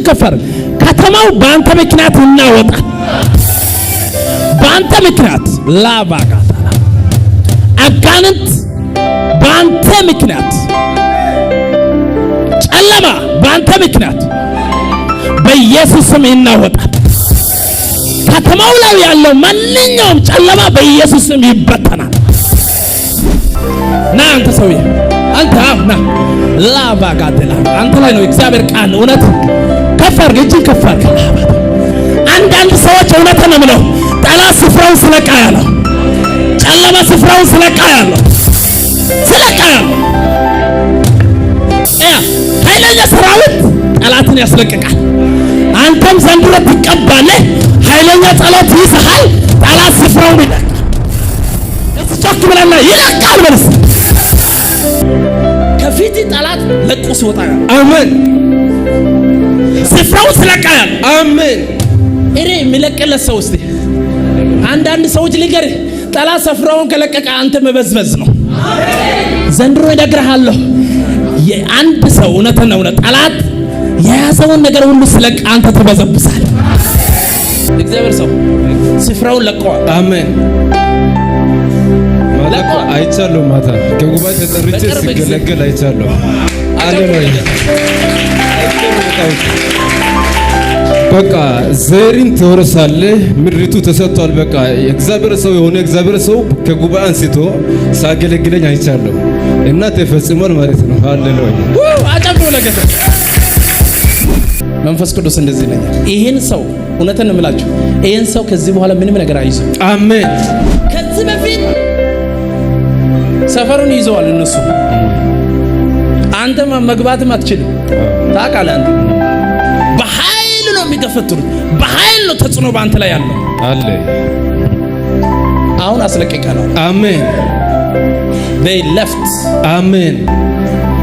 ከፈር ከተማው በአንተ ምክንያት ይናወጣል። በአንተ ምክንያት ላባጋታ አጋንንት በአንተ ምክንያት ጨለማ በአንተ ምክንያት በኢየሱስ ስም ይናወጣል። ከተማው ላይ ያለው ማንኛውም ጨለማ በኢየሱስ ስም ይበተናል። ና አንተ ሰውዬ አንተ ና ላባጋደላ አንተ ላይ ነው እግዚአብሔር ቃል እውነት ከፈር እጅን ከፈር አንዳንድ ሰዎች እውነት ነው ብለው ጠላት ስፍራውን ስለቃ ያለው ጨለማ ስፍራውን ስለቃ ያለው ኃይለኛ ሰራዊት ጠላትን ያስለቅቃል። አንተም ዘንድሮ ትቀባለህ። ኃይለኛ ጸሎት ይስሃል። ጠላት ስፍራውን ይለቃል። እስኪ ብለና ይለቃል በልስ ከፊት ጠላት ለቆ ሲወጣ አሜን። ስፍራውን ስለቃ አሜን። እሬ የሚለቅለት ሰው እስቲ አንዳንድ ሰዎች ሊገር ጠላት ስፍራውን ከለቀቀ አንተ መበዝበዝ ነው። ዘንድሮ ይነግርሃለሁ የአንድ ሰው እውነትና እውነት ጠላት የያዘውን ነገር ሁሉ ስለቅ አንተ ተበዘብሳል። እግዚአብሔር ሰው ስፍራውን ለቀዋል። አሜን። ማታ አይቻለሁ። ማታ ከጉባኤ ተጠርቼ ሲገለገል አይቻለሁ። ሃሌሉያ። በቃ ዘሪን ትወርሳለህ። ምድሪቱ ተሰጥቷል። በቃ የእግዚአብሔር ሰው የሆነ እግዚአብሔር ሰው ከጉባኤ አንስቶ ሳገለግለኝ አይቻለሁ እና ተፈጽሟል ማለት ነው። ሃሌሉያ። አጨብጭቡ ለጌታ። መንፈስ ቅዱስ እንደዚህ ይለኛል። ይሄን ሰው እውነትን እምላችሁ ይሄን ሰው ከዚህ በኋላ ምንም ነገር አይይዙ። አሜን። ከዚህ በፊት ሰፈሩን ይዘዋል እነሱ። አንተ መግባትም አትችልም። ታውቃለህ አንተ በኃይል ነው የሚገፈትሩት። በኃይል ነው ተጽዕኖ በአንተ ላይ ያለው አለ። አሁን አስለቀቀናል። አሜን። they left አሜን።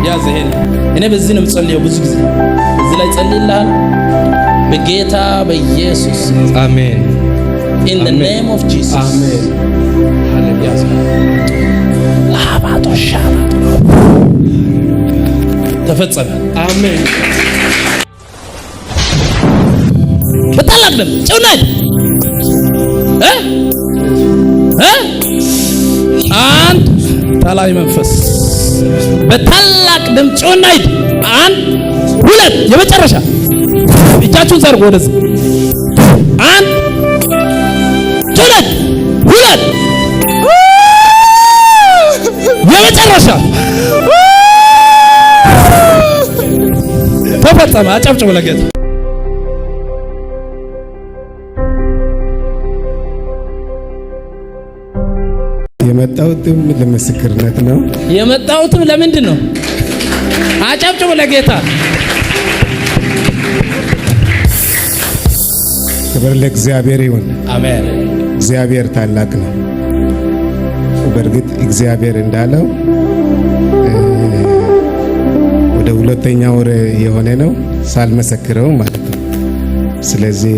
ያዘ ይሄን እኔ በዚህ ነው ጸልየው ብዙ ጊዜ እዚህ ላይ ጸልይልሃል በጌታ በኢየሱስ አሜን። in the name of Jesus አሜን። ሃሌሉያ። ላባቶሻ ተፈጸመ። አሜን። በታላቅ ደም ጭውናይ አንድ ታላይ መንፈስ በታላቅ ደም ጭውናይ አንድ ሁለት የመጨረሻ እጃችሁን ዘርጉ ወደዚህ አንድ ሁለት የመጨረሻ ተፈጸመ። አጨብጭቡ ለጌታ። የመጣሁትም ለምስክርነት ነው። የመጣሁትም ለምንድን ነው? አጨብጭቡ ለጌታ። ክብር ለእግዚአብሔር ይሁን። አሜን። እግዚአብሔር ታላቅ ነው። በእርግጥ እግዚአብሔር እንዳለው ወደ ሁለተኛ ወር የሆነ ነው ሳልመሰክረው ማለት ነው። ስለዚህ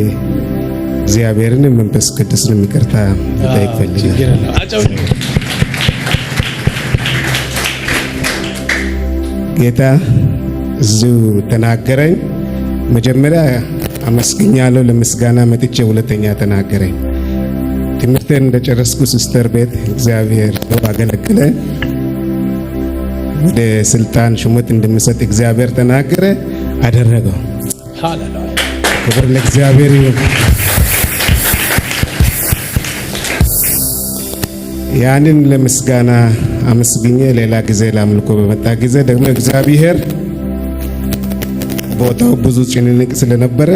እግዚአብሔርን መንፈስ ቅዱስን ይቅርታ ጠይቅ ፈልጋለሁ። ጌታ እዚሁ ተናገረኝ። መጀመሪያ አመስግኛለሁ። ለምስጋና መጥቼ ሁለተኛ ተናገረኝ። ትምህርቴን እንደጨረስኩ ሲስተር ቤት እግዚአብሔር አገለገለ። ወደ ስልጣን ሹመት እንደምሰጥ እግዚአብሔር ተናገረ፣ አደረገው። ሃሌሉያ። ክብር ለእግዚአብሔር ይሁን። ያንን ለምስጋና አመስግኜ ሌላ ጊዜ ለአምልኮ በመጣ ጊዜ ደግሞ እግዚአብሔር ቦታው ብዙ ጭንንቅ ስለነበረ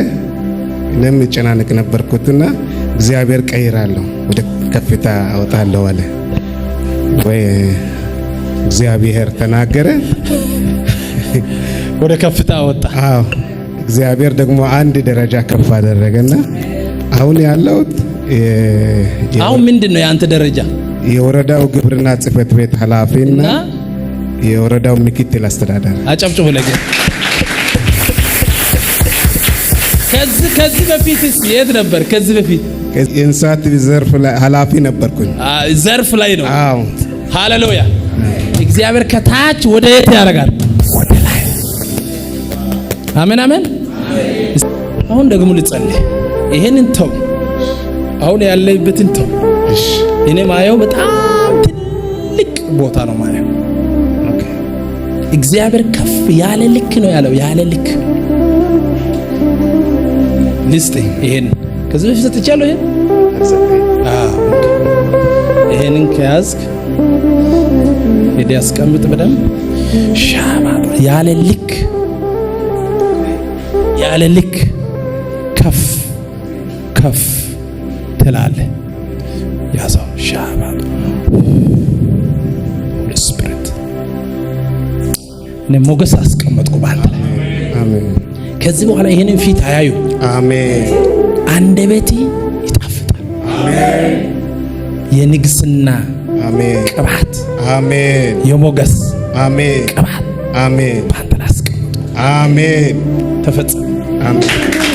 እኔም ጨናንቅ ነበርኩትና እግዚአብሔር ቀይራለሁ፣ ወደ ከፍታ አወጣለሁ አለ ወይ እግዚአብሔር ተናገረ። ወደ ከፍታ አወጣ። አዎ እግዚአብሔር ደግሞ አንድ ደረጃ ከፍ አደረገና አሁን ያለሁት አሁን ምንድነው ያንተ ደረጃ? የወረዳው ግብርና ጽሕፈት ቤት ኃላፊና የወረዳው ምክትል አስተዳዳሪ። አጨብጭቡ ለጌታ። ከዚህ በፊትስ የት ነበር? ከዚህ በፊት የእንስሳት ዘርፍ ላይ ኃላፊ ነበርኩኝ። ዘርፍ ላይ ነው። አዎ ሃሌሉያ። እግዚአብሔር ከታች ወደ የት ያደርጋል? ወደ ላይ። አሜን አሜን። አሁን ደግሞ ልጸልይ። ይሄንን ተው፣ አሁን ያለይበትን ተው። እኔ ማየው በጣም ትልቅ ቦታ ነው ማየው። እግዚአብሔር ከፍ ያለ ልክ ነው ያለው፣ ያለ ልክ ልስጥ። ይሄን ከዚህ በፊት ሰጥቻለሁ። ይሄንን ከያዝክ ሄድ ያስቀምጥ በደንብ ሻማ። ያለ ልክ ያለ ልክ ከፍ ከፍ ትላለህ። ያዘው ሻማ ስፕሪት እኔ ሞገስ አስቀመጥኩ ባንተ ላይ። አሜን። ከዚህ በኋላ ይሄንን ፊት አያዩ። አሜን። አንደበቴ ይጣፍጣል። አሜን። የንግስና አሜን። ቅባት አሜን። የሞገስ አሜን። ቅባት አሜን። ባንተ ላይ አስቀመጥኩ። አሜን። ተፈጸመ። አሜን።